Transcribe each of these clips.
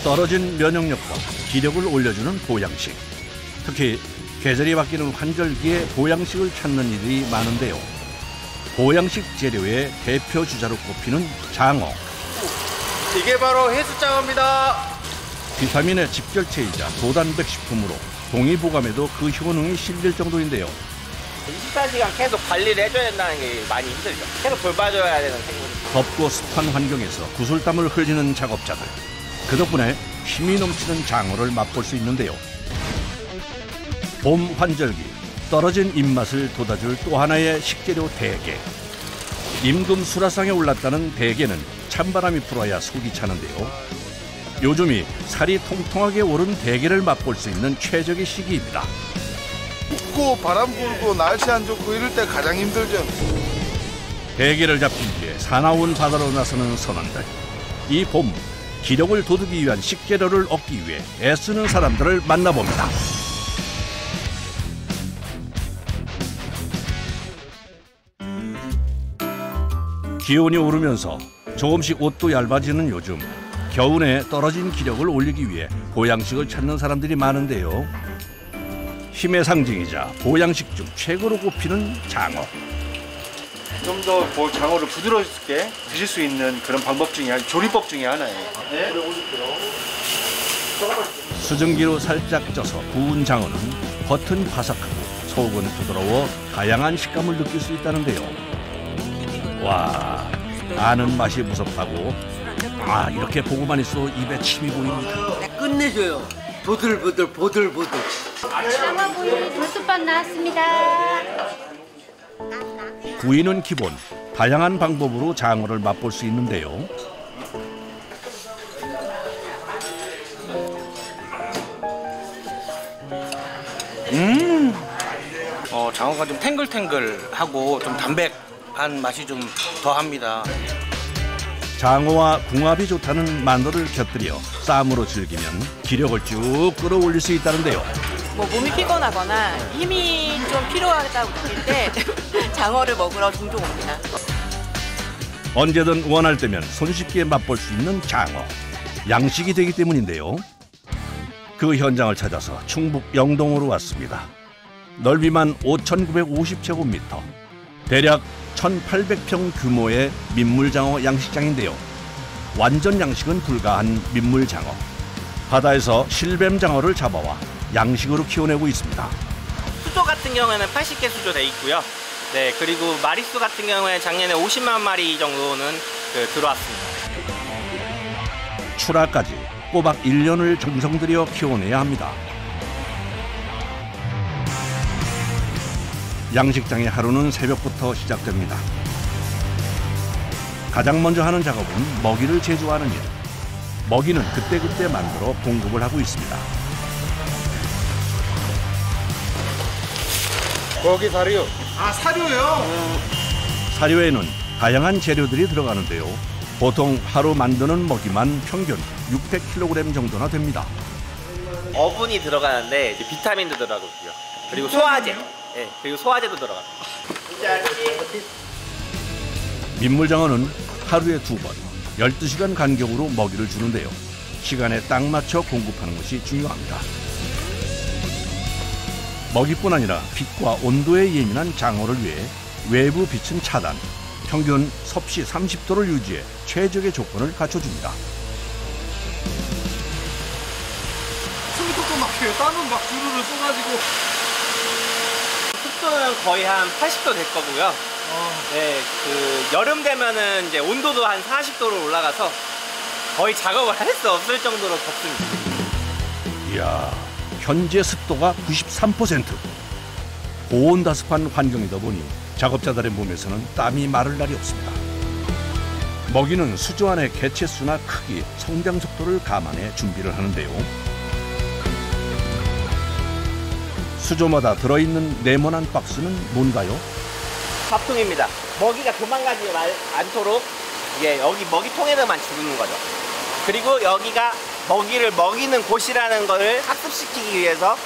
떨어진 면역력과 기력을 올려주는 보양식. 특히 계절이 바뀌는 환절기에 보양식을 찾는 이들이 많은데요. 보양식 재료의 대표 주자로 꼽히는 장어. 이게 바로 해수장어입니다. 비타민의 집결체이자 고단백 식품으로 동의보감에도 그 효능이 실릴 정도인데요. 24시간 계속 관리를 해줘야 된다는 게 많이 힘들죠. 계속 돌봐줘야 되는 생물이. 덥고 습한 환경에서 구슬땀을 흘리는 작업자들. 그 덕분에 힘이 넘치는 장어를 맛볼 수 있는데요. 봄 환절기, 떨어진 입맛을 돋아줄 또 하나의 식재료 대게. 임금 수라상에 올랐다는 대게는 찬바람이 불어야 속이 차는데요. 요즘이 살이 통통하게 오른 대게를 맛볼 수 있는 최적의 시기입니다. 춥고 바람 불고 날씨 안 좋고 이럴 때 가장 힘들죠. 대게를 잡기 위해 사나운 바다로 나서는 선원들. 이 봄, 기력을 돋우기 위한 식재료를 얻기 위해 애쓰는 사람들을 만나봅니다. 기온이 오르면서 조금씩 옷도 얇아지는 요즘, 겨울에 떨어진 기력을 올리기 위해 보양식을 찾는 사람들이 많은데요. 힘의 상징이자 보양식 중 최고로 꼽히는 장어. 좀 더 장어를 부드럽게 드실 수 있는 그런 방법 중에 조리법 중에 하나예요. 네? 수증기로 살짝 쪄서 구운 장어는 겉은 바삭하고 속은 부드러워 다양한 식감을 느낄 수 있다는데요. 와, 아는 맛이 무섭다고. 이렇게 보고만 있어도 입에 침이 고입니다. 끝내줘요. 보들보들 보들보들. 장어구이 돌솥밥 나왔습니다. 구이는 기본, 다양한 방법으로 장어를 맛볼 수 있는데요. 장어가 좀 탱글탱글하고 좀 담백한 맛이 좀 더합니다. 장어와 궁합이 좋다는 마늘을 곁들여 쌈으로 즐기면 기력을 쭉 끌어올릴 수 있다는데요. 몸이 피곤하거나 힘이 좀 필요하다고 느낄 때 장어를 먹으러 종종 옵니다. 언제든 원할 때면 손쉽게 맛볼 수 있는 장어. 양식이 되기 때문인데요. 그 현장을 찾아서 충북 영동으로 왔습니다. 넓이만 5,950제곱미터, 대략 1,800평 규모의 민물장어 양식장인데요. 완전 양식은 불가한 민물장어. 바다에서 실뱀장어를 잡아와 양식으로 키워내고 있습니다. 수조 같은 경우에는 80개 수조 돼 있고요. 네, 그리고 마리수 같은 경우에 작년에 50만 마리 정도는 들어왔습니다. 출하까지 꼬박 1년을 정성 들여 키워내야 합니다. 양식장의 하루는 새벽부터 시작됩니다. 가장 먼저 하는 작업은 먹이를 제조하는 일. 먹이는 그때그때 만들어 공급을 하고 있습니다. 거기 사료. 사료요? 사료에는 다양한 재료들이 들어가는데요. 보통 하루 만드는 먹이만 평균 600kg 정도나 됩니다. 어분이 들어가는데 이제 비타민도 들어가고요. 그리고 소화제. 네, 그리고 소화제도 들어갑니다. 민물장어는 하루에 2번, 12시간 간격으로 먹이를 주는데요. 시간에 딱 맞춰 공급하는 것이 중요합니다. 먹이뿐 아니라 빛과 온도에 예민한 장어를 위해 외부 빛은 차단, 평균 섭씨 30도를 유지해 최적의 조건을 갖춰줍니다. 숨이 턱턱 막혀요. 땀은 막 주르르 쏟아지고. 습도는 거의 한 80도 될 거고요. 네, 여름 되면은 이제 온도도 한 40도로 올라가서 거의 작업을 할 수 없을 정도로 덥습니다. 이야, 현재 습도가 93%. 고온다습한 환경이다 보니 작업자들의 몸에서는 땀이 마를 날이 없습니다. 먹이는 수조 안의 개체 수나 크기, 성장 속도를 감안해 준비를 하는데요. 수조마다 들어있는 네모난 박스는 뭔가요? 밥통입니다. 먹이가 도망가지 않도록 이게 여기 먹이통에다만 주는 거죠. 그리고 여기가 먹이를 먹이는 곳이라는 걸 학습시키기 위해서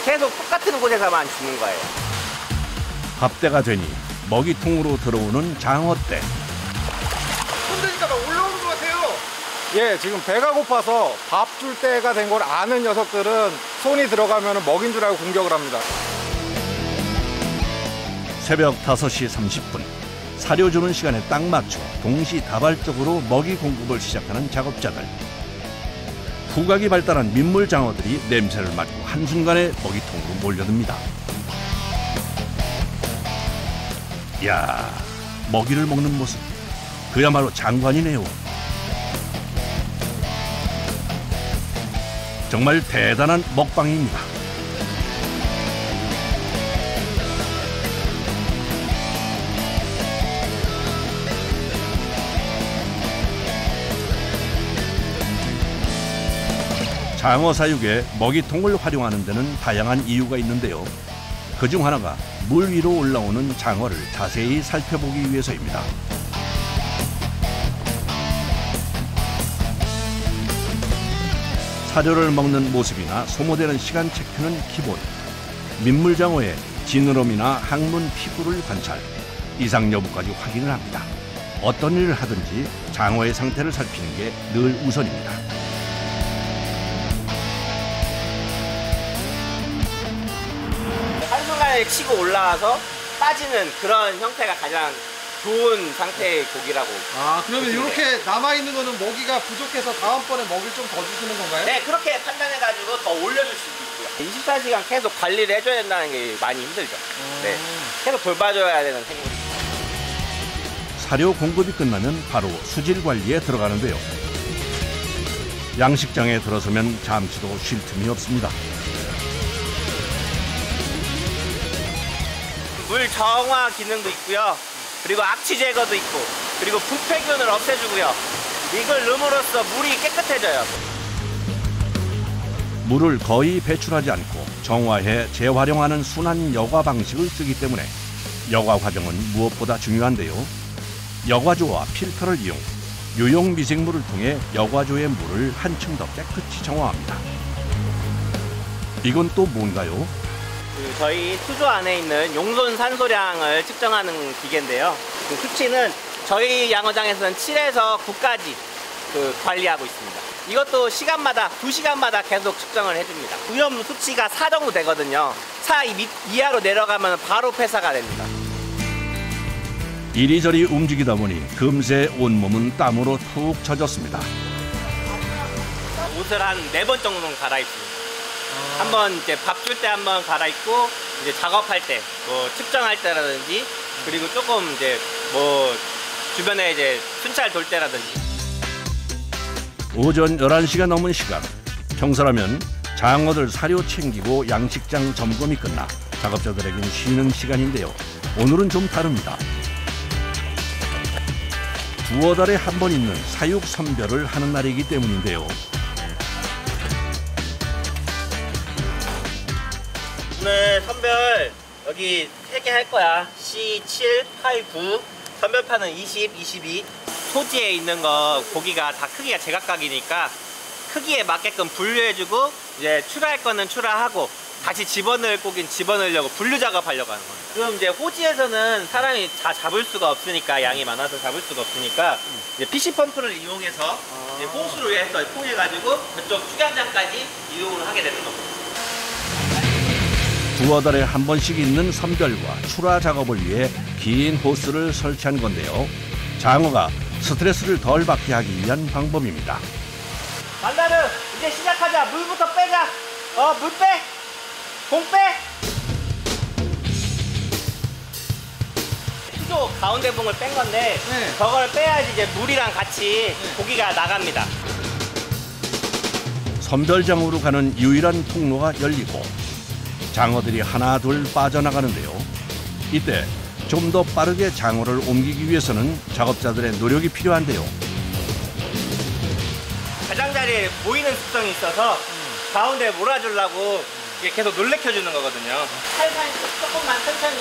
계속 똑같은 곳에서만 주는 거예요. 밥때가 되니 먹이통으로 들어오는 장어떼. 손대니까 막 올라오는 것 같아요. 예, 지금 배가 고파서 밥 줄 때가 된 걸 아는 녀석들은 손이 들어가면 먹인 줄 알고 공격을 합니다. 새벽 5시 30분 사료 주는 시간에 딱 맞춰 동시다발적으로 먹이 공급을 시작하는 작업자들. 후각이 발달한 민물장어들이 냄새를 맡고 한순간에 먹이통으로 몰려듭니다. 이야, 먹이를 먹는 모습 그야말로 장관이네요. 정말 대단한 먹방입니다. 장어 사육에 먹이통을 활용하는 데는 다양한 이유가 있는데요. 그중 하나가 물 위로 올라오는 장어를 자세히 살펴보기 위해서입니다. 사료를 먹는 모습이나 소모되는 시간 체크는 기본. 민물장어의 지느러미나 항문 피부를 관찰, 이상 여부까지 확인을 합니다. 어떤 일을 하든지 장어의 상태를 살피는 게 늘 우선입니다. 한순간에 치고 올라와서 빠지는 그런 형태가 가장 좋은 상태의 고기라고. 아, 그러면 보시면 돼요. 이렇게 남아있는 거는 먹이가 부족해서 다음번에 먹이를 좀 더 주시는 건가요? 네, 그렇게 판단해가지고 더 올려줄 수도 있고요. 24시간 계속 관리를 해줘야 된다는 게 많이 힘들죠. 네, 계속 돌봐줘야 되는 생물이. 사료 공급이 끝나면 바로 수질 관리에 들어가는데요. 양식장에 들어서면 잠시도 쉴 틈이 없습니다. 물 정화 기능도 있고요. 그리고 악취 제거도 있고, 그리고 부패균을 없애주고요. 이걸 넣음으로써 물이 깨끗해져요. 물을 거의 배출하지 않고 정화해 재활용하는 순환 여과 방식을 쓰기 때문에 여과 과정은 무엇보다 중요한데요. 여과조와 필터를 이용 유용 미생물을 통해 여과조의 물을 한층 더 깨끗이 정화합니다. 이건 또 뭔가요? 저희 수조 안에 있는 용손 산소량을 측정하는 기계인데요. 그 수치는 저희 양어장에서는 7에서 9까지 관리하고 있습니다. 이것도 시간마다 2시간마다 계속 측정을 해줍니다. 위험 수치가 4 정도 되거든요. 4 이하로 내려가면 바로 폐사가 됩니다. 이리저리 움직이다 보니 금세 온몸은 땀으로 푹 젖었습니다. 옷을 한 4번 정도는 갈아입습니다. 한번 이제 밥 줄 때 한번 갈아입고, 이제 작업할 때, 뭐 측정할 때라든지, 그리고 조금 이제 뭐 주변에 이제 순찰 돌 때라든지. 오전 11시가 넘은 시간. 평소라면 장어들 사료 챙기고 양식장 점검이 끝나 작업자들에게는 쉬는 시간인데요. 오늘은 좀 다릅니다. 두어 달에 한 번 있는 사육 선별을 하는 날이기 때문인데요. 오늘 선별 여기 3개 할 거야. C, 7, 8, 9. 선별판은 20, 22. 소지에 있는 거 고기가 다 크기가 제각각이니까 크기에 맞게끔 분류해주고, 이제 출하할 거는 출하하고 다시 집어넣을 고기는 집어넣으려고 분류 작업하려고 하는 거예요. 그럼 이제 호지에서는 사람이 다 잡을 수가 없으니까, 양이 많아서 잡을 수가 없으니까 이제 PC 펌프를 이용해서 이제 호수를 해서 통해가지고 그쪽 축양장까지 이동을 하게 되는 겁니다. 두어 달에 한 번씩 있는 선별과 출하 작업을 위해 긴 호스를 설치한 건데요. 장어가 스트레스를 덜 받게 하기 위한 방법입니다. 만나르, 이제 시작하자. 물부터 빼자. 물 빼. 공 빼. 수조 가운데 봉을 뺀 건데, 네. 저걸 빼야지 이제 물이랑 같이 고기가 나갑니다. 선별장으로 가는 유일한 통로가 열리고 장어들이 하나 둘 빠져나가는데요. 이때 좀 더 빠르게 장어를 옮기기 위해서는 작업자들의 노력이 필요한데요. 가장자리에 보이는 습성이 있어서 가운데 몰아주려고 이게 계속 놀래켜주는 거거든요. 살살 조금만 천천히.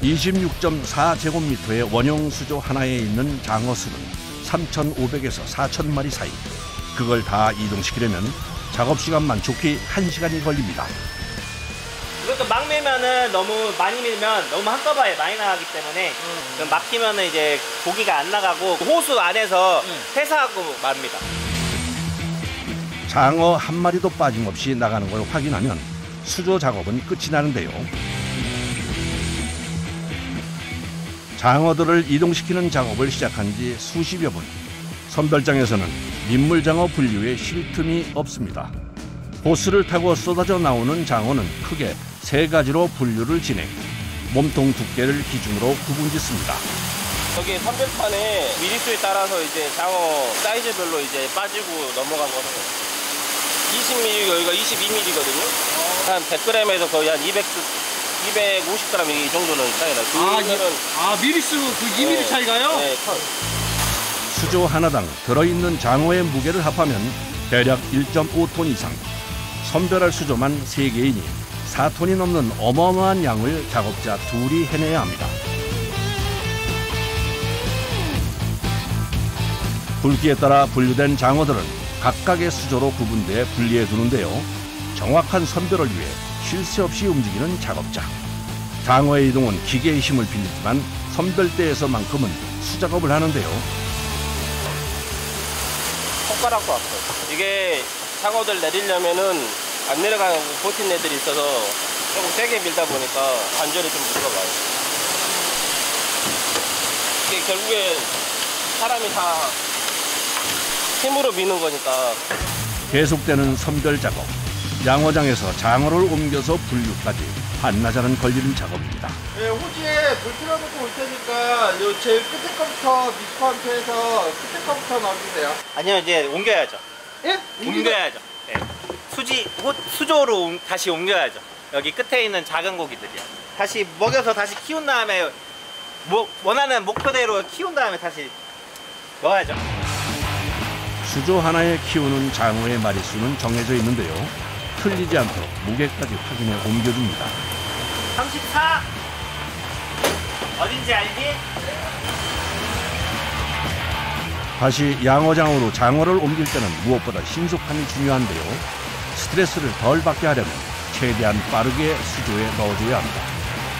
26.4제곱미터의 원형 수조 하나에 있는 장어 수는 3,500에서 4,000마리 사이. 그걸 다 이동시키려면 작업 시간만 좋게 1시간이 걸립니다. 이것도 막 밀면은 너무 많이 밀면 너무 한꺼번에 많이 나가기 때문에 좀 막히면은 이제 고기가 안 나가고 호수 안에서 회사하고 맙니다. 장어 한 마리도 빠짐없이 나가는 걸 확인하면 수조 작업은 끝이 나는데요. 장어들을 이동시키는 작업을 시작한 지 수십여 분. 선별장에서는 민물장어 분류에 쉴 틈이 없습니다. 호스를 타고 쏟아져 나오는 장어는 크게 세 가지로 분류를 진행. 몸통 두께를 기준으로 구분짓습니다. 여기 선별판에 미리수에 따라서 이제 장어 사이즈별로 이제 빠지고 넘어간 거는 20mm, 여기가 22mm거든요. 한 100g에서 거의 한 250g 이 정도는 차이 나요. 미리수 그 2mm 차이가요? 네, 수조 하나당 들어있는 장어의 무게를 합하면 대략 1.5톤 이상. 선별할 수조만 3개이니 4톤이 넘는 어마어마한 양을 작업자 둘이 해내야 합니다. 굵기에 따라 분류된 장어들은 각각의 수조로 구분돼 분리해 두는데요. 정확한 선별을 위해 쉴 새 없이 움직이는 작업자. 장어의 이동은 기계의 힘을 빌리지만 선별대에서만큼은 수작업을 하는데요. 손가락도 아파요. 이게 장어들 내리려면은 안 내려가고 버틴 애들이 있어서 조금 세게 밀다 보니까 관절이 좀 무거워요. 이게 결국에 사람이 다 힘으로 미는 거니까. 계속되는 선별 작업. 양어장에서 장어를 옮겨서 분류까지 한나절은 걸리는 작업입니다. 네, 호지에 물 틀어놓고 올 테니까 요 제일 끝에 거부터 미스코한테 해서 끝에 거부터 넣어주세요. 아니요, 이제 옮겨야죠. 예? 옮겨야죠. 네. 수조로 다시 옮겨야죠. 여기 끝에 있는 작은 고기들이요. 다시 먹여서 다시 키운 다음에 원하는 목표대로 키운 다음에 다시 넣어야죠. 수조 하나에 키우는 장어의 마리수는 정해져 있는데요. 틀리지 않도록 무게까지 확인해 옮겨줍니다. 34! 어딘지 알지? 다시 양어장으로 장어를 옮길 때는 무엇보다 신속함이 중요한데요. 스트레스를 덜 받게 하려면 최대한 빠르게 수조에 넣어줘야 합니다.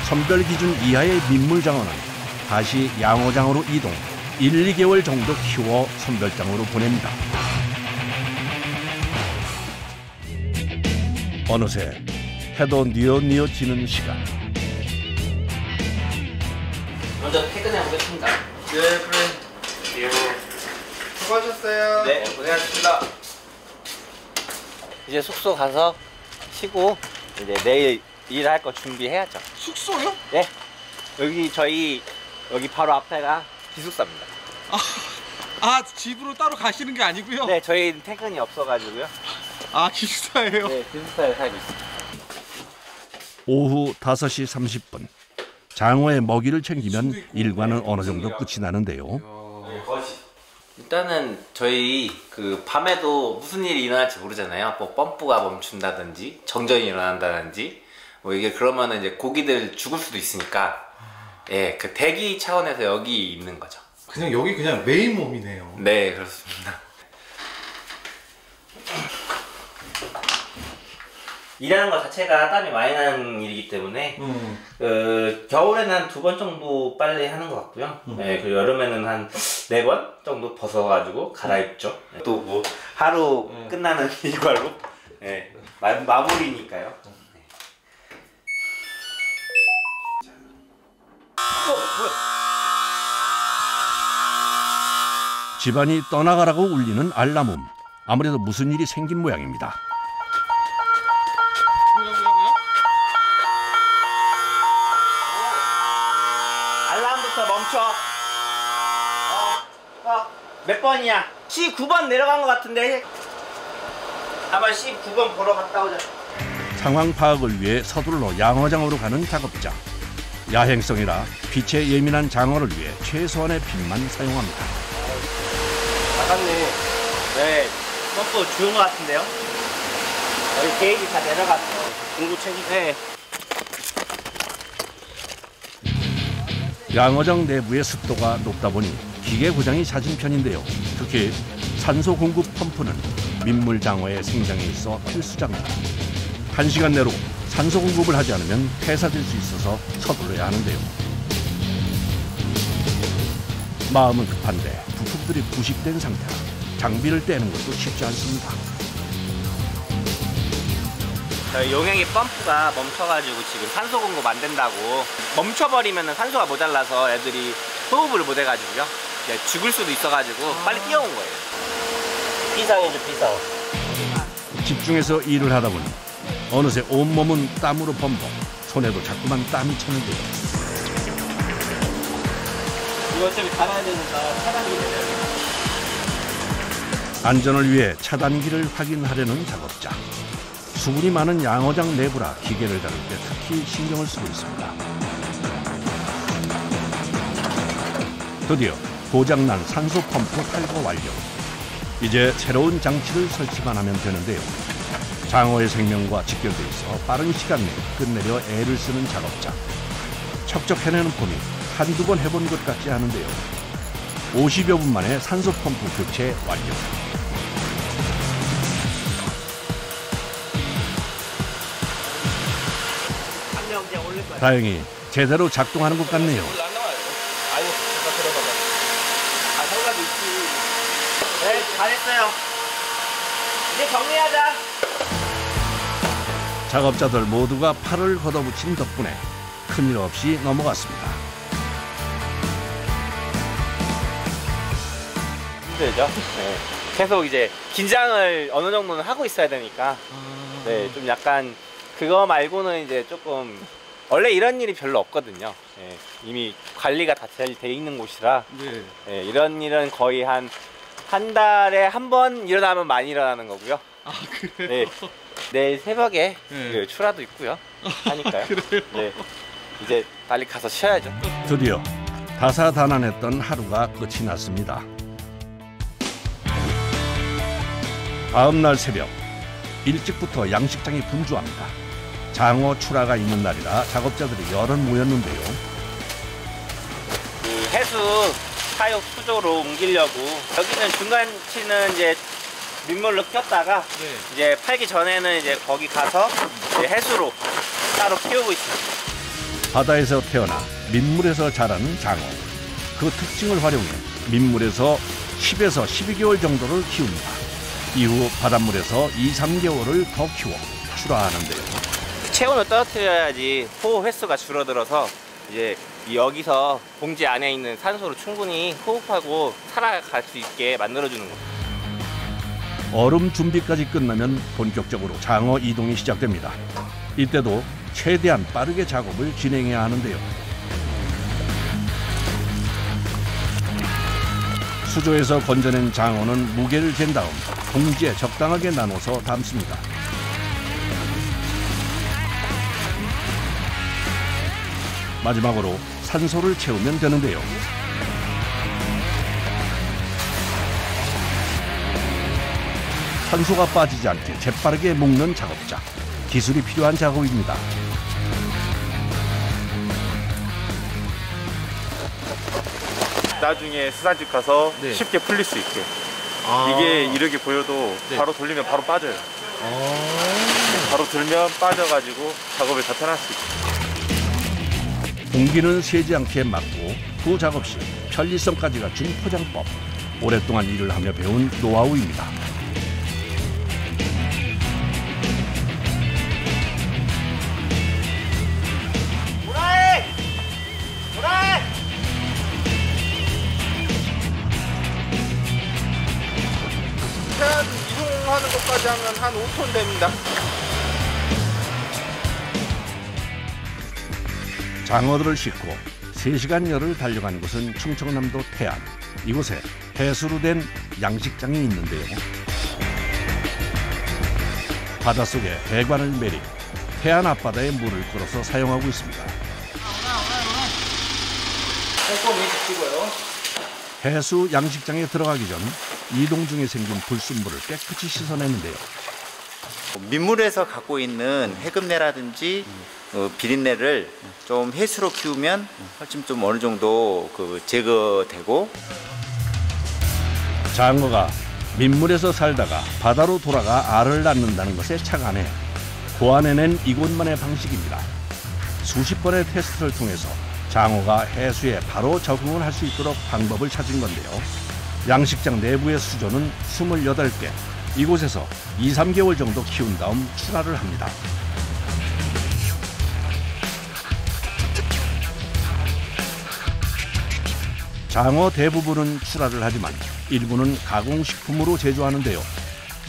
선별 기준 이하의 민물장어는 다시 양어장으로 이동, 1, 2개월 정도 키워 선별장으로 보냅니다. 어느새 해도 뉘어뉘어지는 시간. 먼저 퇴근해 보겠습니다. 네, 그래. 수고하셨어요. 네, 고생하셨습니다. 이제 숙소 가서 쉬고 이제 내일 일할 거 준비해야죠. 숙소요? 네. 저희 여기 바로 앞에가 기숙사입니다. 집으로 따로 가시는 게 아니고요? 네, 저희 퇴근이 없어가지고요. 기숙사예요? 네, 기숙사에 살고 있습니다. 오후 5시 30분. 장어의 먹이를 챙기면 일과는 어느 정도 끝이 나는데요. 일단은 저희 밤에도 무슨 일이 일어날지 모르잖아요. 뭐 펌프가 멈춘다든지 정전이 일어난다든지 뭐 이게 그러면은 이제 고기들 죽을 수도 있으니까 예, 그 대기 차원에서 여기 있는 거죠. 여기 그냥 메인 몸이네요. 네, 그렇습니다. 일하는 것 자체가 땀이 많이 나는 일이기 때문에 겨울에는 한 2번 정도 빨래 하는 것 같고요. 네, 그리고 여름에는 한 4번 정도 벗어가지고 갈아입죠. 또 뭐 하루 끝나는 일과로 네, 마무리니까요. 집안이 떠나가라고 울리는 알람음. 아무래도 무슨 일이 생긴 모양입니다. 알람부터 멈춰. 몇 번이야? 19번 내려간 것 같은데. 한번 19번 보러 갔다 오자. 상황 파악을 위해 서둘러 양어장으로 가는 작업자. 야행성이라 빛에 예민한 장어를 위해 최소한의 빛만 사용합니다. 나갔네. 네, 펌프 죽은 것 같은데요? 여기 게이지 다 내려갔어. 공구 챙기고. 네. 양어장 내부의 습도가 높다 보니 기계 고장이 잦은 편인데요. 특히 산소 공급 펌프는 민물장어의 생장에 있어 필수장입니다. 1시간 내로 산소 공급을 하지 않으면 폐사될 수 있어서 서둘러야 하는데요. 마음은 급한데 부품들이 부식된 상태라 장비를 떼는 것도 쉽지 않습니다. 용액이 펌프가 멈춰가지고 지금 산소 공급 안 된다고 멈춰버리면 산소가 모자라서 애들이 호흡을 못 해가지고요. 이제 죽을 수도 있어가지고 빨리 뛰어온 거예요. 비상이죠, 비상. 집중해서 일을 하다 보니 어느새 온몸은 땀으로 범벅, 손에도 자꾸만 땀이 차는데요. 이거 어차피 달아야 되니까 차단기 내려요. 안전을 위해 차단기를 확인하려는 작업자. 수분이 많은 양어장 내부라 기계를 다룰 때 특히 신경을 쓰고 있습니다. 드디어 고장난 산소 펌프 탈거 완료. 이제 새로운 장치를 설치만 하면 되는데요. 장어의 생명과 직결돼 있어 빠른 시간 내에 끝내려 애를 쓰는 작업자. 척척해내는 폼이 한두 번 해본 것 같지 않은데요. 50여 분 만에 산소 펌프 교체 완료. 다행히 제대로 작동하는 것 같네요. 아유, 들어가봐. 아, 성과도 있지. 네, 잘했어요. 이제 정리하자. 작업자들 모두가 팔을 걷어붙인 덕분에 큰일 없이 넘어갔습니다. 힘들죠? 네. 계속 이제 긴장을 어느 정도는 하고 있어야 되니까. 네, 좀 약간 그거 말고는 이제 조금 원래 이런 일이 별로 없거든요. 네, 이미 관리가 다 잘 돼 있는 곳이라 네, 이런 일은 거의 한 달에 한 번 일어나면 많이 일어나는 거고요. 아, 그래요? 네, 내일 새벽에 그 출하도 있고요. 하니까요. 그래요? 네, 이제 빨리 가서 쉬어야죠. 드디어 다사다난했던 하루가 끝이 났습니다. 다음 날 새벽 일찍부터 양식장이 분주합니다. 장어 출하가 있는 날이라 작업자들이 여럿 모였는데요. 그 해수 사육 수조로 옮기려고 여기는 중간치는 이제 민물로 꼈다가 이제 팔기 전에는 이제 거기 가서 이제 해수로 따로 키우고 있습니다. 바다에서 태어나 민물에서 자라는 장어. 그 특징을 활용해 민물에서 10에서 12개월 정도를 키웁니다. 이후 바닷물에서 2~3개월을 더 키워 출하하는데요. 체온을 떨어뜨려야지 호흡 횟수가 줄어들어서 이제 여기서 봉지 안에 있는 산소를 충분히 호흡하고 살아갈 수 있게 만들어주는 겁니다. 얼음 준비까지 끝나면 본격적으로 장어 이동이 시작됩니다. 이때도 최대한 빠르게 작업을 진행해야 하는데요. 수조에서 건져낸 장어는 무게를 잰 다음 봉지에 적당하게 나눠서 담습니다. 마지막으로 산소를 채우면 되는데요. 산소가 빠지지 않게 재빠르게 묶는 작업자. 기술이 필요한 작업입니다. 나중에 수산집 가서 쉽게 풀릴 수 있게. 이게 이렇게 보여도 바로 돌리면 바로 빠져요. 바로 들면 빠져가지고 작업을 다 편할 수 있게. 공기는 새지 않게 막고 두 작업 시 편리성까지 갖춘 포장법. 오랫동안 일을 하며 배운 노하우입니다. 도라이! 도라이! 태안 이동하는 것까지 하면 한 5톤 됩니다. 장어들을 싣고 3시간 여를 달려간 곳은 충청남도 태안. 이곳에 해수로 된 양식장이 있는데요. 바닷속에 배관을 매리 태안 앞바다에 물을 끌어서 사용하고 있습니다. 해수 양식장에 들어가기 전 이동 중에 생긴 불순물을 깨끗이 씻어내는데요. 민물에서 갖고 있는 해금내라든지 비린내를 좀 해수로 키우면 훨씬 좀 어느 정도 제거되고. 장어가 민물에서 살다가 바다로 돌아가 알을 낳는다는 것에 착안해 고안해낸 이곳만의 방식입니다. 수십 번의 테스트를 통해서 장어가 해수에 바로 적응을 할 수 있도록 방법을 찾은 건데요. 양식장 내부의 수조는 28개. 이곳에서 2~3개월 정도 키운 다음 출하를 합니다. 장어 대부분은 출하를 하지만 일부는 가공식품으로 제조하는데요.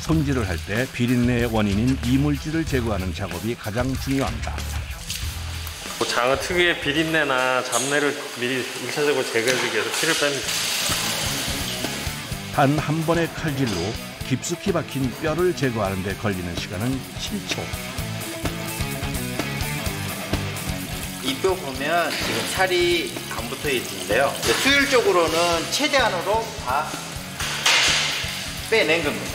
손질을 할 때 비린내의 원인인 이물질을 제거하는 작업이 가장 중요합니다. 장어 특유의 비린내나 잡내를 미리 1차적으로 제거해주기 위해서 피를 뺍니다. 단 한 번의 칼질로 깊숙이 박힌 뼈를 제거하는 데 걸리는 시간은 7초. 이 뼈 보면 지금 살이 안 붙어 있는데요. 수율적으로는 최대한으로 다 빼낸 겁니다.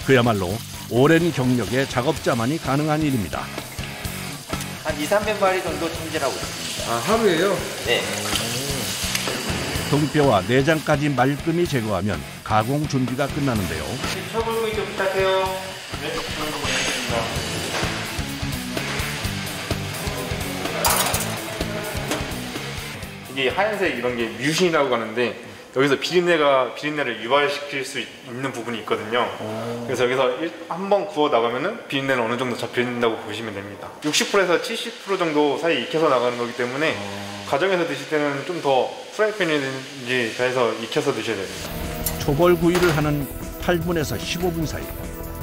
그야말로 오랜 경력의 작업자만이 가능한 일입니다. 한 2~300마리 정도 손질하고 있습니다. 아, 하루에요? 네. 등뼈와 내장까지 말끔히 제거하면 가공 준비가 끝나는데요. 처벌구이 좀 부탁해요. 네, 부탁드립니다. 이게 하얀색 이런 게 뮤신이라고 하는데 여기서 비린내를 유발시킬 수 있는 부분이 있거든요. 그래서 여기서 한번 구워 나가면은 비린내는 어느 정도 잡힌다고 보시면 됩니다. 60%에서 70% 정도 사이 익혀서 나가는 거기 때문에 가정에서 드실 때는 좀 더 프라이팬이든지 해서 익혀서 드셔야 됩니다. 초벌구이를 하는 8분에서 15분 사이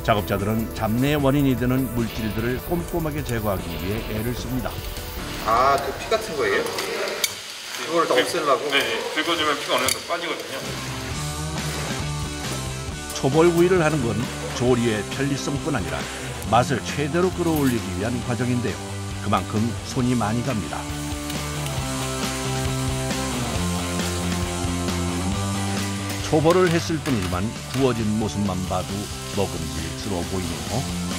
작업자들은 잡내의 원인이 되는 물질들을 꼼꼼하게 제거하기 위해 애를 씁니다. 아, 그 피 같은 거예요? 그걸 다 없애려고? 네, 긁어주면 피가 어느 정도 빠지거든요. 초벌구이를 하는 건 조리의 편리성뿐 아니라 맛을 최대로 끌어올리기 위한 과정인데요. 그만큼 손이 많이 갑니다. 초벌을 했을 뿐이지만 구워진 모습만 봐도 먹음직스러워 보이네요.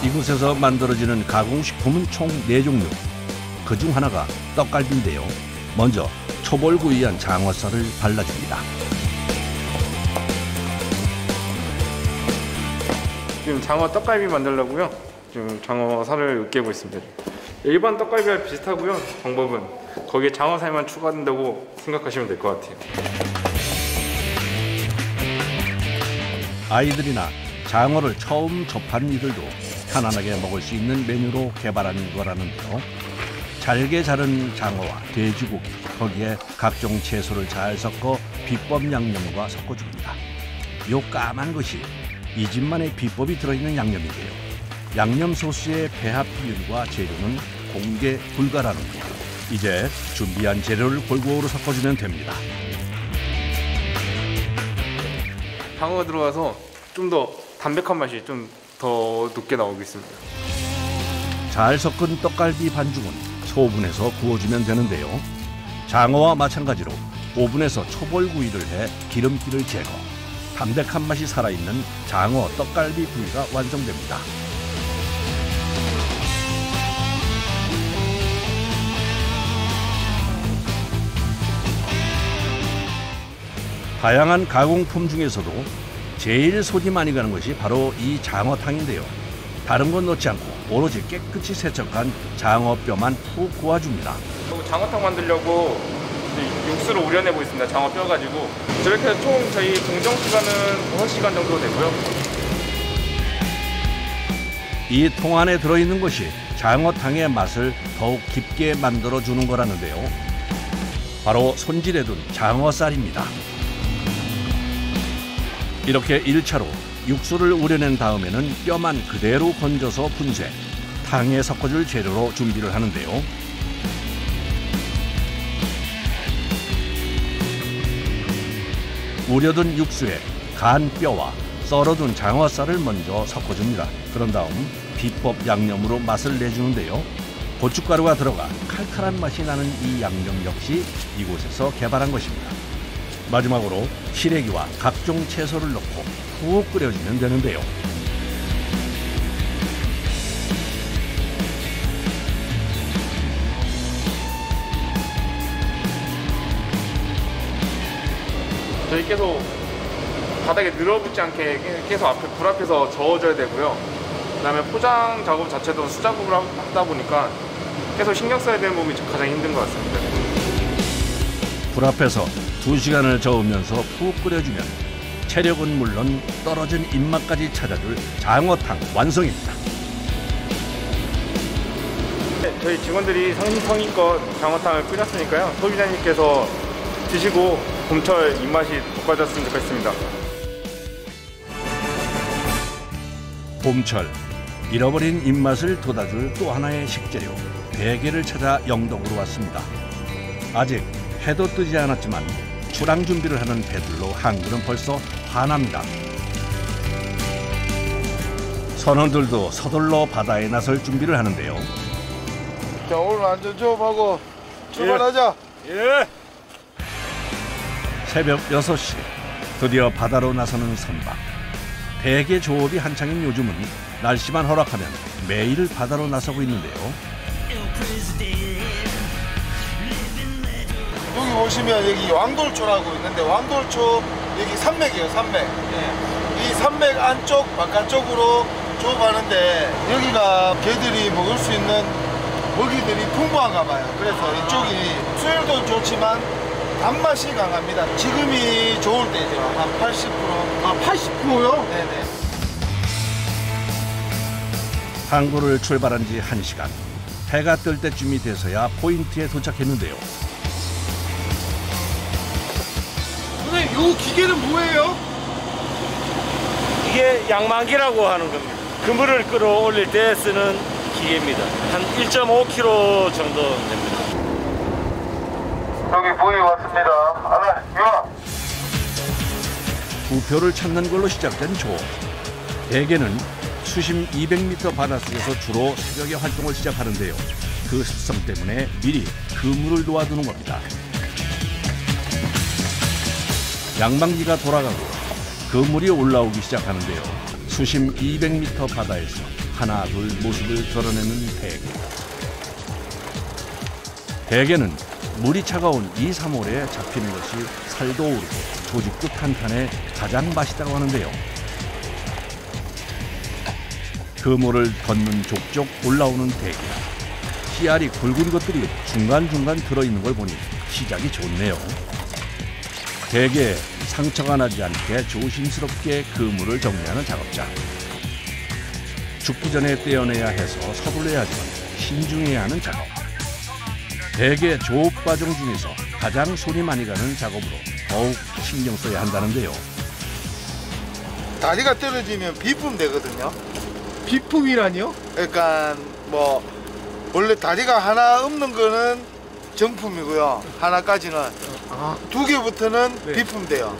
이곳에서 만들어지는 가공식품은 총 4종류. 그중 하나가 떡갈비인데요. 먼저 초벌구이한 장어살을 발라줍니다. 지금 장어 떡갈비 만들려고요. 지금 장어살을 으깨고 있습니다. 일반 떡갈비와 비슷하고요. 방법은 거기에 장어살만 추가된다고 생각하시면 될 것 같아요. 아이들이나 장어를 처음 접한 이들도 편안하게 먹을 수 있는 메뉴로 개발한 거라는데요. 잘게 자른 장어와 돼지고기, 거기에 각종 채소를 잘 섞어 비법 양념과 섞어줍니다. 요 까만 것이 이 집만의 비법이 들어있는 양념인데요. 양념 소스의 배합 비율과 재료는 공개 불가라는 거. 이제 준비한 재료를 골고루 섞어주면 됩니다. 장어가 들어가서 좀 더 담백한 맛이 좀 더 높게 나오겠습니다. 잘 섞은 떡갈비 반죽은 소분해서 구워주면 되는데요. 장어와 마찬가지로 오븐에서 초벌구이를 해 기름기를 제거. 담백한 맛이 살아있는 장어 떡갈비 구이가 완성됩니다. 다양한 가공품 중에서도 제일 손이 많이 가는 것이 바로 이 장어탕인데요. 다른 건 넣지 않고 오로지 깨끗이 세척한 장어뼈만 푹 구워줍니다. 장어탕 만들려고 육수를 우려내고 있습니다. 장어 뼈 가지고. 저렇게 해서 총 저희 공정 시간은 5시간 정도 되고요. 이 통 안에 들어있는 것이 장어탕의 맛을 더욱 깊게 만들어주는 거라는데요. 바로 손질해둔 장어살입니다. 이렇게 1차로 육수를 우려낸 다음에는 뼈만 그대로 건져서 분쇄, 탕에 섞어줄 재료로 준비를 하는데요. 우려둔 육수에 간 뼈와 썰어둔 장어살을 먼저 섞어줍니다. 그런 다음 비법 양념으로 맛을 내주는데요. 고춧가루가 들어가 칼칼한 맛이 나는 이 양념 역시 이곳에서 개발한 것입니다. 마지막으로 시래기와 각종 채소를 넣고 푹 끓여주면 되는데요. 저희께서 바닥에 늘어붙지 않게 계속 앞에 불 앞에서 저어줘야 되고요. 그다음에 포장 작업 자체도 수작업을 하다 보니까 계속 신경 써야 되는 부분이 가장 힘든 것 같습니다. 불 앞에서 2시간을 저으면서 푹 끓여주면 체력은 물론 떨어진 입맛까지 찾아줄 장어탕 완성입니다. 저희 직원들이 성심성의껏 장어탕을 끓였으니까요. 소비자님께서 드시고 봄철 입맛이 돋궈졌으면 좋겠습니다. 봄철 잃어버린 입맛을 돋아줄 또 하나의 식재료 대게를 찾아 영덕으로 왔습니다. 아직 해도 뜨지 않았지만 출항 준비를 하는 배들로 항구는 벌써 환합니다. 선원들도 서둘러 바다에 나설 준비를 하는데요. 자, 오늘 안전 조업하고 출발하자. 예. 새벽 6시 드디어 바다로 나서는 선박. 대게 조업이 한창인 요즘은 날씨만 허락하면 매일 바다로 나서고 있는데요. 여기 보시면 여기 왕돌초라고 있는데 왕돌초 여기 산맥이에요, 산맥. 이 산맥 안쪽 바깥쪽으로 조업하는데 여기가 개들이 먹을 수 있는 먹이들이 풍부한가 봐요. 그래서 이쪽이 수율도 좋지만 단맛이 강합니다. 지금이 좋을 때죠. 한 80%. 아, 80%요? 네네. 항구를 출발한 지 1시간. 해가 뜰 때쯤이 돼서야 포인트에 도착했는데요. 선생님, 요 기계는 뭐예요? 이게 양만기라고 하는 겁니다. 그물을 끌어올릴 때 쓰는 기계입니다. 한 1.5kg 정도 됩니다. 여기 부위 왔습니다. 하나, 야! 우표를 찾는 걸로 시작된 조업. 대게는 수심 200m 바닷속에서 주로 새벽에 활동을 시작하는데요. 그 습성 때문에 미리 그물을 놓아두는 겁니다. 양방기가 돌아가고 그물이 올라오기 시작하는데요. 수심 200m 바다에서 하나 둘 모습을 드러내는 대게. 대게는 물이 차가운 2, 3월에 잡히는 것이 살도 오르고 조직도 탄탄해 가장 맛있다고 하는데요. 그물을 걷는 족족 올라오는 대게. 씨알이 굵은 것들이 중간중간 들어있는 걸 보니 시작이 좋네요. 대게에 상처가 나지 않게 조심스럽게 그물을 정리하는 작업자. 죽기 전에 떼어내야 해서 서둘러야 하지만 신중해야 하는 작업. 대게 조업 과정 중에서 가장 손이 많이 가는 작업으로 더욱 신경 써야 한다는데요. 다리가 떨어지면 비품 되거든요. 비품이라니요? 그러니까 뭐 원래 다리가 하나 없는 거는 정품이고요. 하나까지는 두 개부터는 비품 돼요.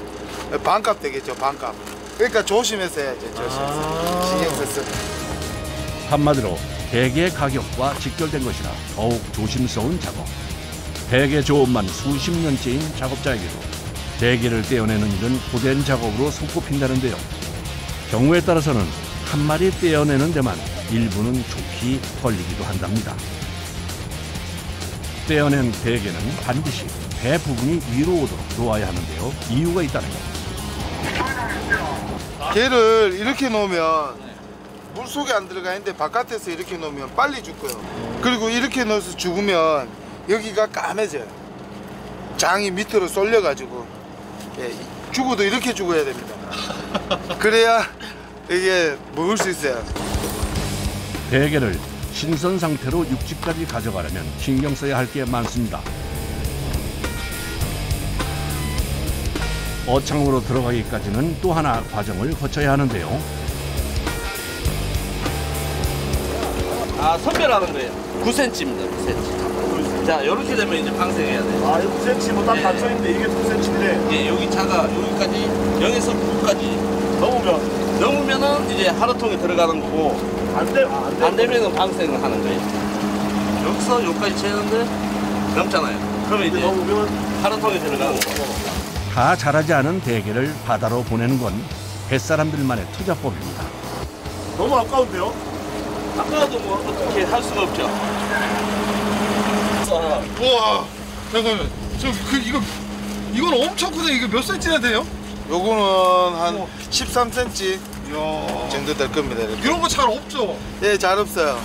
반값 되겠죠, 반값. 그러니까 조심해서 해야죠, 조심해서. 신경 써서. 한마디로 대게 가격과 직결된 것이라 더욱 조심스러운 작업. 대게 조업만 수십 년째인 작업자에게도 대게를 떼어내는 일은 고된 작업으로 손꼽힌다는데요. 경우에 따라서는 한 마리 떼어내는 데만 일부는 좋게 걸리기도 한답니다. 떼어낸 대게는 반드시 배 부분이 위로 오도록 놓아야 하는데요. 이유가 있다는 것. 게를 이렇게 놓으면 물속에 안 들어가 있는데 바깥에서 이렇게 놓으면 빨리 죽고요. 그리고 이렇게 넣어서 죽으면 여기가 까매져요. 장이 밑으로 쏠려가지고 죽어도 이렇게 죽어야 됩니다. 그래야 이게 먹을 수 있어요. 대게를 신선 상태로 육지까지 가져가려면 신경 써야 할 게 많습니다. 어창으로 들어가기까지는 또 하나 과정을 거쳐야 하는데요. 선별하는 거예요. 9cm입니다. 9cm. 자, 이렇게 되면 이제 방생해야 돼요. 아, 이거 9cm 뭐 딱 닫혀있는데 이게 9cm인데. 예, 여기 자가 여기까지 0에서 9까지 넘으면은 이제 하루통에 들어가는 거고 안 되면은 방생을 하는 거예요. 여기서 여기까지 채우는데 넘잖아요. 그러면 이제 넘으면 하루통에 들어가는 거고. 다 자라지 않은 대게를 바다로 보내는 건 뱃사람들만의 투자법입니다. 너무 아까운데요? 아까도 뭐 어떻게 할 수가 없죠. 우와, 잠깐만. 이건 엄청 크네. 이거 몇 cm나 돼요? 요거는 한 13cm 정도 될 겁니다. 이렇게. 이런 거 잘 없죠? 예, 잘 없어요.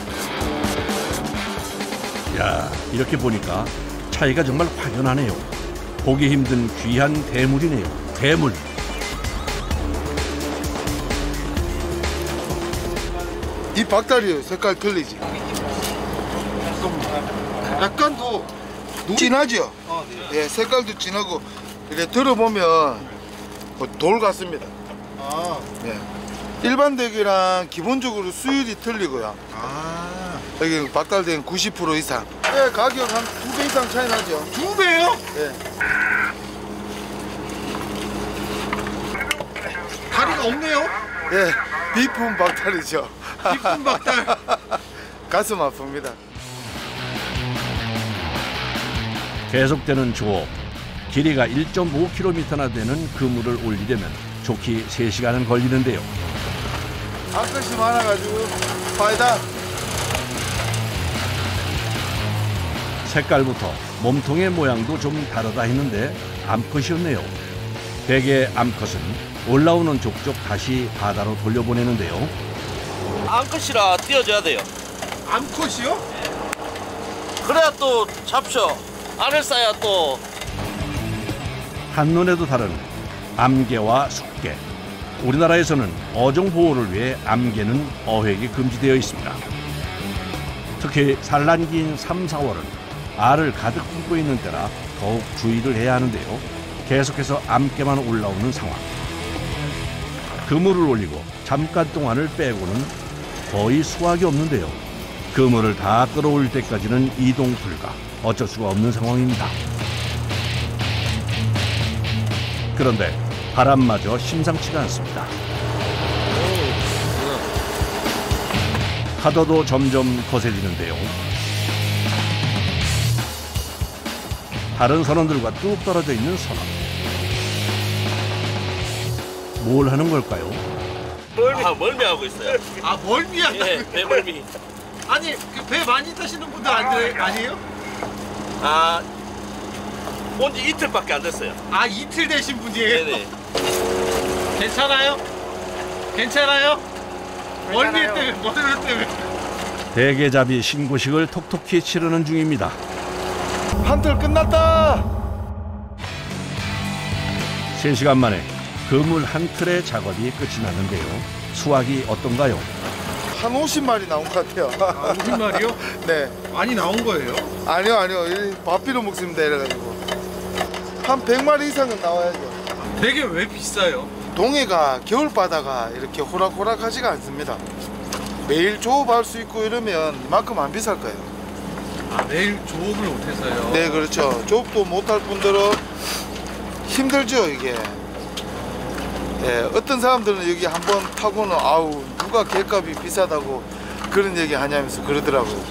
야, 이렇게 보니까 차이가 정말 확연하네요. 보기 힘든 귀한 대물이네요. 대물. 이 박다리요, 색깔 틀리지? 약간 더 진하죠? 네. 예, 색깔도 진하고 이렇게 들어보면 돌 같습니다. 예. 일반 덱이랑 기본적으로 수율이 틀리고요. 여기 박달덱은 90% 이상. 예, 가격 한 2배 이상 차이 나죠. 2배요? 예. 다리가 없네요? 예, 비품 박달이죠. 비품 박달. 가슴 아픕니다. 계속되는 조업. 길이가 1.5km나 되는 그물을 올리려면 좋기 3시간은 걸리는데요. 암컷이 많아가지고 파이다. 색깔부터 몸통의 모양도 좀 다르다 했는데 암컷이었네요. 대개 암컷은 올라오는 족족 다시 바다로 돌려보내는데요. 암컷이라 띄워줘야 돼요. 암컷이요? 그래야 또 잡혀. 알을 쌓아야 또. 한눈에도 다른 암개와 숙개. 우리나라에서는 어종 보호를 위해 암개는 어획이 금지되어 있습니다. 특히 산란기인 3, 4월은 알을 가득 품고 있는 때라 더욱 주의를 해야 하는데요. 계속해서 암개만 올라오는 상황. 그물을 올리고 잠깐 동안을 빼고는 거의 수확이 없는데요. 그물을 다 끌어올릴 때까지는 이동 불가. 어쩔 수가 없는 상황입니다. 그런데 바람마저 심상치가 않습니다. 파도도 점점 거세지는데요. 다른 선원들과 뚝 떨어져 있는 선원. 뭘 하는 걸까요? 멀미하고 있어요. 아, 멀미야? 예, 배멀미. 아니, 그 배 많이 타시는 분들 아니에요? 아, 온지 이틀밖에 안 됐어요. 아, 이틀 되신 분이에요? 네네. 괜찮아요? 괜찮아요? 멀미 때문에, 멀미 때문에. 대게잡이 신고식을 톡톡히 치르는 중입니다. 한틀 끝났다. 3시간 만에 그물 한 틀의 작업이 끝이 났는데요. 수확이 어떤가요? 한 50마리 나온 것 같아요. 아, 50마리요? 네. 많이 나온 거예요? 아니요. 밥 비로 먹습니다. 이래가지고. 한 100마리 이상은 나와야죠. 되게 왜 비싸요? 동해가 겨울바다가 이렇게 호락호락하지가 않습니다. 매일 조업할 수 있고 이러면 이만큼 안 비쌀 거예요. 아, 매일 조업을 못해서요? 네, 그렇죠. 조업도 못할 분들은 힘들죠, 이게. 예, 어떤 사람들은 여기 한번 타고는 아우 누가 갯값이 비싸다고 그런 얘기 하냐면서 그러더라고요.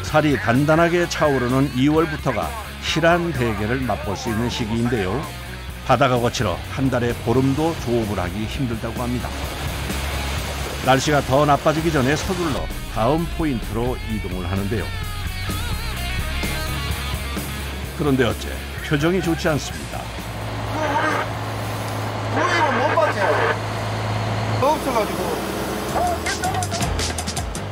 살이 단단하게 차오르는 2월부터가 실한 대게를 맛볼 수 있는 시기인데요. 바다가 거칠어 한 달에 보름도 조업을 하기 힘들다고 합니다. 날씨가 더 나빠지기 전에 서둘러 다음 포인트로 이동을 하는데요. 그런데 어째 표정이 좋지 않습니다. 보이는 못 봤어요. 없어가지고.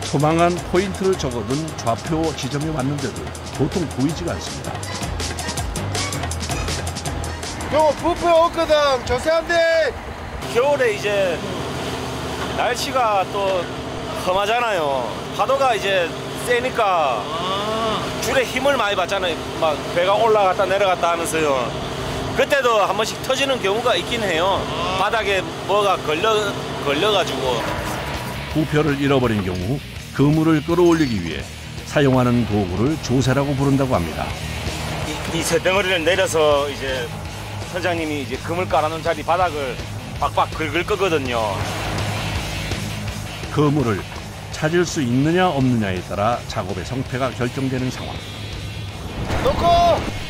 소망한 포인트를 적어둔 좌표 지점에 왔는데도 도통 보이지가 않습니다. 요 부페 없거든. 조세한데. 겨울에 이제 날씨가 또 험하잖아요. 파도가 이제 세니까 줄에 힘을 많이 받잖아요. 막 배가 올라갔다 내려갔다 하면서요. 그때도 한 번씩 터지는 경우가 있긴 해요. 바닥에 뭐가 걸려가지고. 부표를 잃어버린 경우 그물을 끌어올리기 위해 사용하는 도구를 조세라고 부른다고 합니다. 이 새덩어리를 내려서 이제 선장님이 이제 그물 깔아놓은 자리 바닥을 박박 긁을 거거든요. 그물을 찾을 수 있느냐 없느냐에 따라 작업의 성패가 결정되는 상황. 놓고.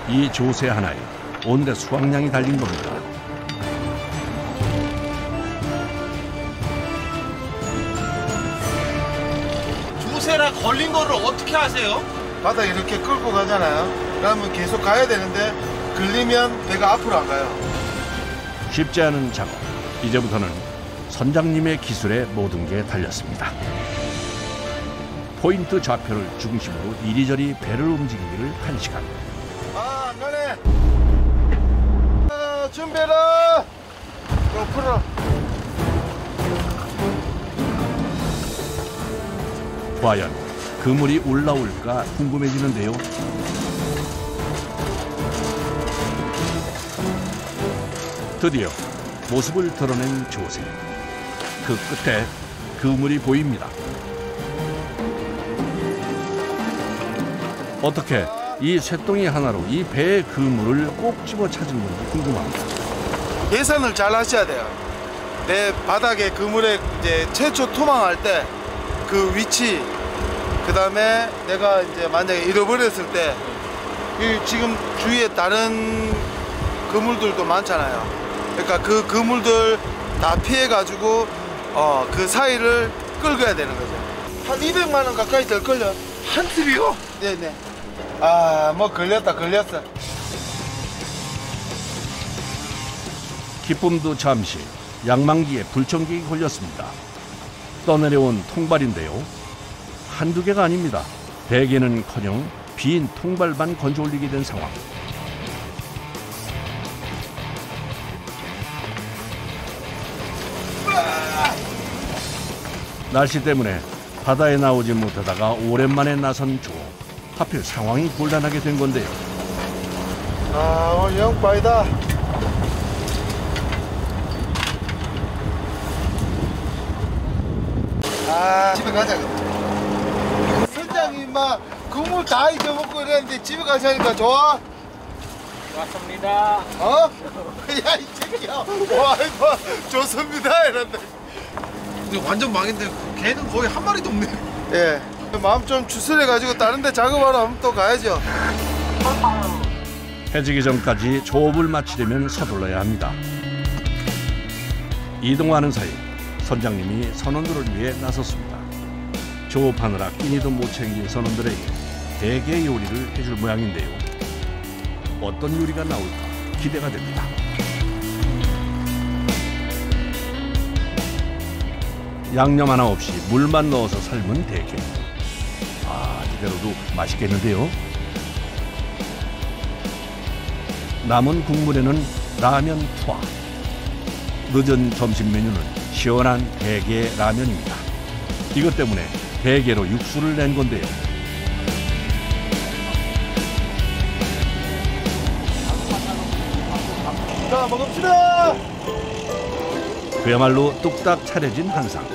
이 조세 하나에 오늘의 수확량이 달린 겁니다. 조세라 걸린 거를 어떻게 아세요? 바닥에 이렇게 끌고 가잖아요. 그러면 계속 가야 되는데 걸리면 배가 앞으로 안 가요. 쉽지 않은 작업. 이제부터는 선장님의 기술에 모든 게 달렸습니다. 포인트 좌표를 중심으로 이리저리 배를 움직이기를 1시간. 아, 안 가네. 아, 준비해라. 풀어. 과연 그물이 올라올까 궁금해지는데요. 드디어 모습을 드러낸 조새. 그 끝에 그물이 보입니다. 어떻게 이 쇠똥이 하나로 이 배의 그물을 꼭 집어 찾은 건지 궁금합니다. 예산을 잘 하셔야 돼요. 내 바닥에 그물에 이제 최초 토망할 때 그 위치, 그 다음에 내가 이제 만약에 잃어버렸을 때 이 지금 주위에 다른 그물들도 많잖아요. 그러니까 그 그물들 다 피해가지고 그 사이를 끌어야 되는 거죠. 한 200만 원 가까이 될 걸요. 한 트리요? 네네. 아, 뭐 걸렸어. 기쁨도 잠시, 양망기에 불청객이 걸렸습니다. 떠내려온 통발인데요. 한두 개가 아닙니다. 대개는커녕 빈 통발만 건져 올리게 된 상황. 날씨 때문에 바다에 나오지 못하다가 오랜만에 나선 조. 하필 상황이 곤란하게 된 건데요. 아, 오늘 영빠이다. 아, 집에 가자. 선장님 막 국물 다 잊어먹고 이랬는데 집에 가자니까 좋아? 왔습니다. 어? 야, 이 새끼야. 와, 이거 좋습니다. 이런데. 근데 완전 망인데 개는 거의 한 마리도 없네. 예. 마음 좀 추스려가지고 다른 데 작업하러 한번 또 가야죠. 해지기 전까지 조업을 마치려면 서둘러야 합니다. 이동하는 사이 선장님이 선원들을 위해 나섰습니다. 조업하느라 끼니도 못 챙긴 선원들에게 대게 요리를 해줄 모양인데요. 어떤 요리가 나올까 기대가 됩니다. 양념 하나 없이 물만 넣어서 삶은 대게. 아, 이대로도 맛있겠는데요. 남은 국물에는 라면 투하. 늦은 점심 메뉴는 시원한 대게 라면입니다. 이것 때문에 대게로 육수를 낸 건데요. 자, 먹읍시다. 그야말로 뚝딱 차려진 한상.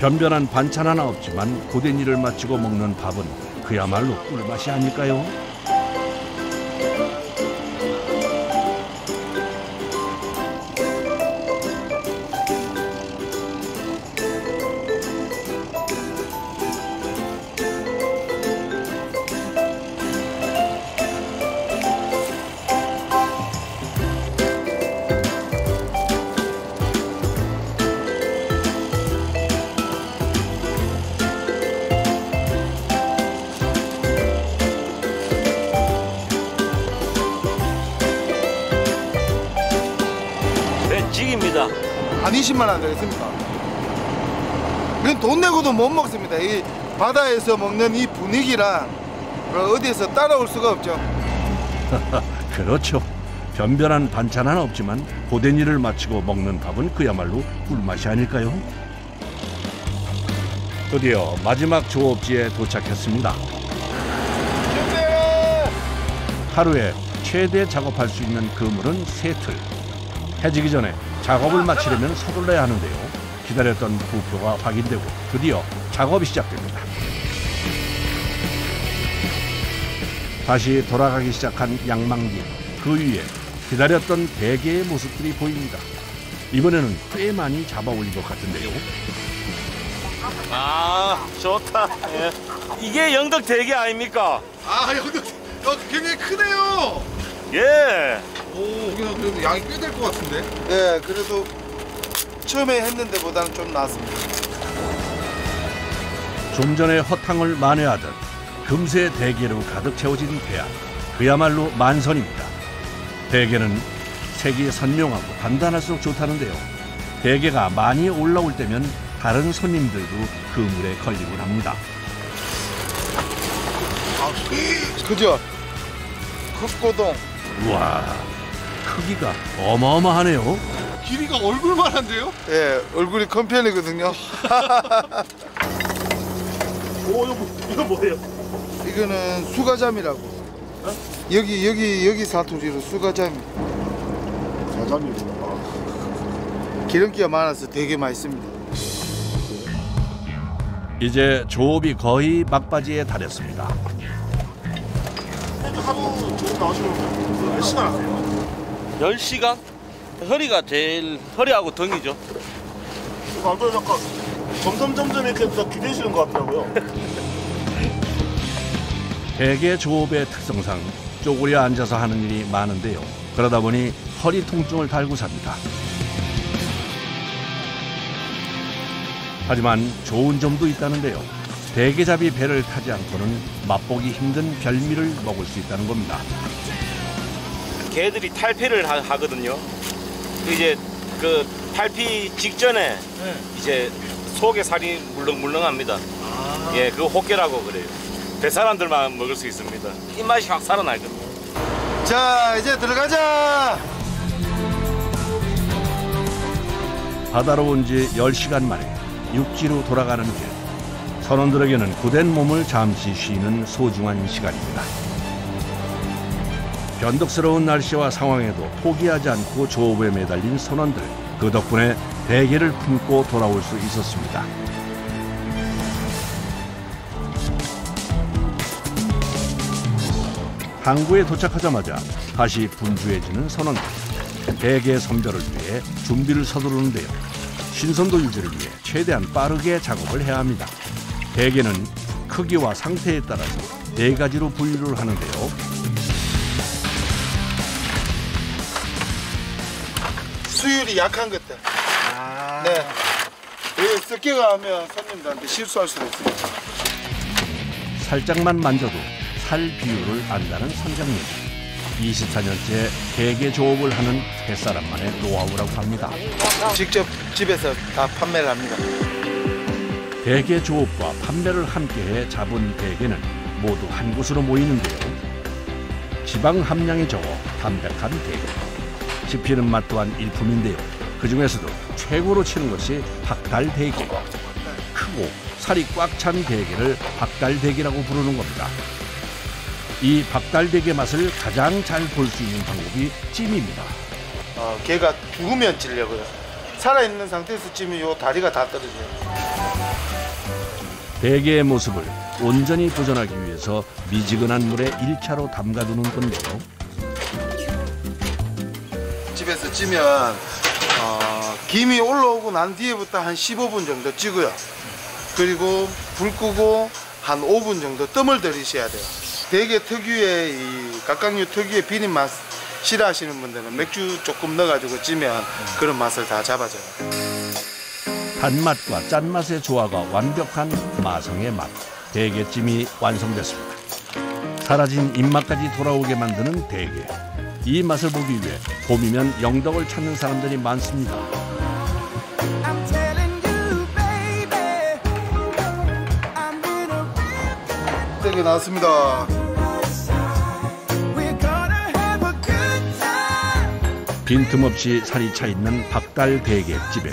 변변한 반찬 하나 없지만 고된 일을 마치고 먹는 밥은 그야말로 꿀맛이 아닐까요? 직입니다. 한 20만 원 되겠습니까? 이건 돈 내고도 못 먹습니다. 이 바다에서 먹는 이 분위기랑 어디에서 따라올 수가 없죠. 그렇죠. 변변한 반찬 하나 없지만 고된 일을 마치고 먹는 밥은 그야말로 꿀맛이 아닐까요? 드디어 마지막 조업지에 도착했습니다. 하루에 최대 작업할 수 있는 그물은 3틀. 해지기 전에 작업을 마치려면 서둘러야 하는데요. 기다렸던 부표가 확인되고 드디어 작업이 시작됩니다. 다시 돌아가기 시작한 양망기. 그 위에 기다렸던 대게의 모습들이 보입니다. 이번에는 꽤 많이 잡아 올린 것 같은데요. 아, 좋다. 예. 이게 영덕 대게 아닙니까? 아, 여기 굉장히 크네요. 예. 오, 여기서 그래도 양이 꽤 될 것 같은데. 네, 그래도 처음에 했는데보다는 좀 나았습니다. 좀 전에 허탕을 만회하듯 금세 대게로 가득 채워진 배안, 그야말로 만선입니다. 대게는 색이 선명하고 단단할수록 좋다는데요. 대게가 많이 올라올 때면 다른 손님들도 그물에 걸리곤 합니다. 그죠? 흑고동. 우와, 크기가 어마어마하네요. 길이가 얼굴만한데요? 예, 얼굴이 큰 편이거든요. 오, 이거 뭐예요? 이거는 수가잠이라고. 어? 여기 사투리로 수가잠. 가자미구나. 기름기가 많아서 되게 맛있습니다. 이제 조업이 거의 막바지에 달했습니다. 하루 조금 나오시면 몇 시간 하세요? 10시간? 허리가 제일 허리하고 등이죠. 안 그래도 약간 점점 이렇게 더 기대시는 것 같더라고요. 대게 조업의 특성상 쪼그려 앉아서 하는 일이 많은데요. 그러다 보니 허리 통증을 달고 삽니다. 하지만 좋은 점도 있다는데요. 대게잡이 배를 타지 않고는 맛보기 힘든 별미를 먹을 수 있다는 겁니다. 개들이 탈피를 하거든요. 이제 그 탈피 직전에 이제 속에 살이 물렁물렁합니다. 예, 그 호깨라고 그래요. 대사람들만 먹을 수 있습니다. 입맛이 확 살아나거든요. 자, 이제 들어가자. 바다로 온 지 10시간 만에 육지로 돌아가는 길. 선원들에게는 고된 몸을 잠시 쉬는 소중한 시간입니다. 변덕스러운 날씨와 상황에도 포기하지 않고 조업에 매달린 선원들. 그 덕분에 대게를 품고 돌아올 수 있었습니다. 항구에 도착하자마자 다시 분주해지는 선원들. 대게 선별을 위해 준비를 서두르는데요. 신선도 유지를 위해 최대한 빠르게 작업을 해야 합니다. 대게는 크기와 상태에 따라서 4가지로 분류를 하는데요. 수율이 약한 것들. 네. 왜 습기가 하면 손님들한테 실수할 수가 있습니다. 살짝만 만져도 살 비율을 안다는 선장님. 24년째 대게 조업을 하는 햇사람만의 노하우라고 합니다. 직접 집에서 다 판매를 합니다. 대게 조업과 판매를 함께해 잡은 대게는 모두 한 곳으로 모이는데요. 지방 함량이 적어 담백한 대게. 씹히는 맛 또한 일품인데요. 그중에서도 최고로 치는 것이 박달대게. 크고 살이 꽉 찬 대게를 박달대게라고 부르는 겁니다. 이 박달대게 맛을 가장 잘 볼 수 있는 방법이 찜입니다. 게가 죽으면 찌려고요. 살아있는 상태에서 찌면 요 다리가 다 떨어져요. 대게의 모습을 온전히 보존하기 위해서 미지근한 물에 1차로 담가두는 건데요. 집에서 찌면 김이 올라오고 난 뒤에부터 한 15분 정도 찌고요. 그리고 불 끄고 한 5분 정도 뜸을 들이셔야 돼요. 대게 특유의 이 각각류 특유의 비린 맛 싫어하시는 분들은 맥주 조금 넣어가지고 찌면 그런 맛을 다 잡아줘요. 단맛과 짠맛의 조화가 완벽한 마성의 맛. 대게찜이 완성됐습니다. 사라진 입맛까지 돌아오게 만드는 대게. 이 맛을 보기 위해 봄이면 영덕을 찾는 사람들이 많습니다. 대게 나왔습니다. 빈틈없이 살이 차 있는 박달 대게집에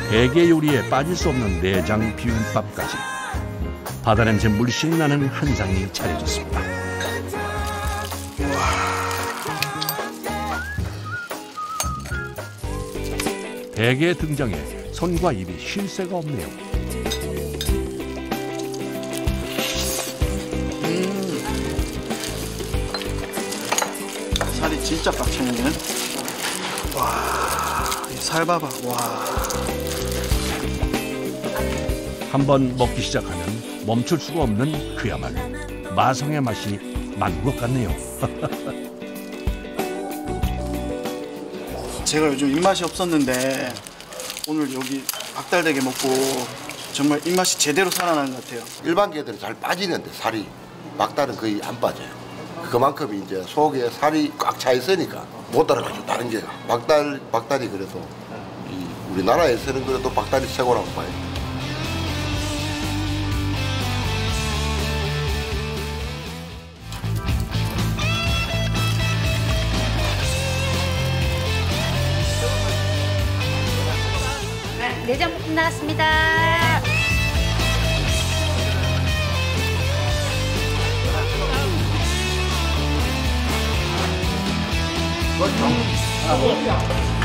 대게 요리에 빠질 수 없는 내장 비빔밥까지 바다 냄새 물씬 나는 한상이 차려졌습니다. 대게 등장에 손과 입이 쉴 새가 없네요. 살이 진짜 꽉 차있네. 와, 살 봐봐. 와. 한번 먹기 시작하면 멈출 수가 없는 그야말로 마성의 맛이 맞는 것 같네요. 제가 요즘 입맛이 없었는데 오늘 여기 박달대게 먹고 정말 입맛이 제대로 살아나는 것 같아요. 일반 게들은 잘 빠지는데 살이 막달은 거의 안 빠져요. 그만큼 이제 속에 살이 꽉 차 있으니까 못 따라가죠. 다른 게가 막달이 그래도 우리나라에서는 그래도 막달이 최고라고 봐요. 내장볶음 나왔습니다. 그렇죠.